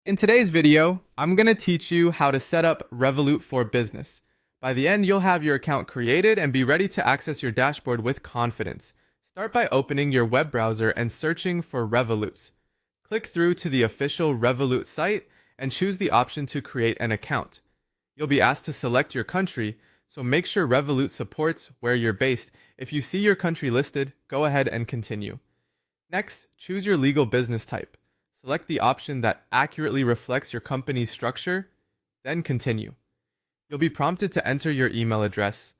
In today's video, I'm going to teach you how to set up Revolut for Business. By the end, you'll have your account created and be ready to access your dashboard with confidence. Start by opening your web browser and searching for Revoluts. Click through to the official Revolut site and choose the option to create an account. You'll be asked to select your country, so make sure Revolut supports where you're based. If you see your country listed, go ahead and continue. Next, choose your legal business type. Select the option that accurately reflects your company's structure, then continue. You'll be prompted to enter your email address.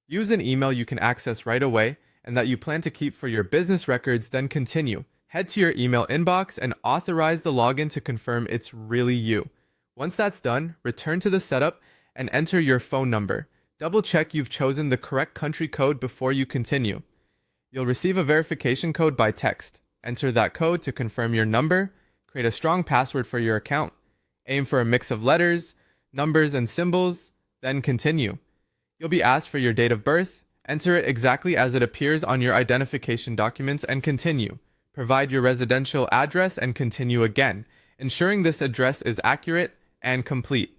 Use an email you can access right away and that you plan to keep for your business records, then continue. Head to your email inbox and authorize the login to confirm it's really you. Once that's done, return to the setup and enter your phone number. Double check you've chosen the correct country code before you continue. You'll receive a verification code by text. Enter that code to confirm your number. Create a strong password for your account. Aim for a mix of letters, numbers, and symbols, then continue. You'll be asked for your date of birth. Enter it exactly as it appears on your identification documents and continue. Provide your residential address and continue again, ensuring this address is accurate and complete.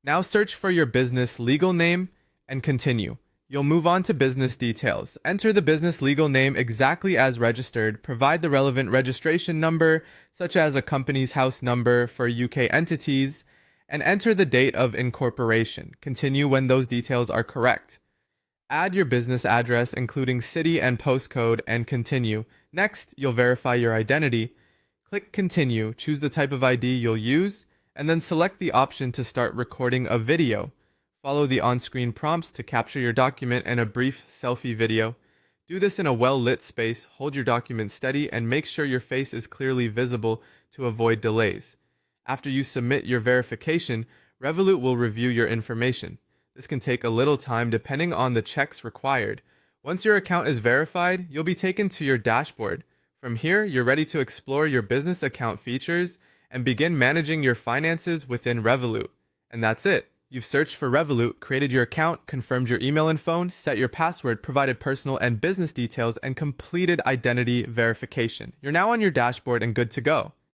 Now search for your business legal name and continue. You'll move on to business details. Enter the business legal name exactly as registered. Provide the relevant registration number, such as a company's house number for UK entities, and enter the date of incorporation. Continue when those details are correct. Add your business address, including city and postcode, and continue. Next, you'll verify your identity. Click Continue, choose the type of ID you'll use, and then select the option to start recording a video. Follow the on-screen prompts to capture your document and a brief selfie video. Do this in a well-lit space, hold your document steady, and make sure your face is clearly visible to avoid delays. After you submit your verification, Revolut will review your information. This can take a little time depending on the checks required. Once your account is verified, you'll be taken to your dashboard. From here, you're ready to explore your business account features and begin managing your finances within Revolut. And that's it. You've searched for Revolut, created your account, confirmed your email and phone, set your password, provided personal and business details, and completed identity verification. You're now on your dashboard and good to go.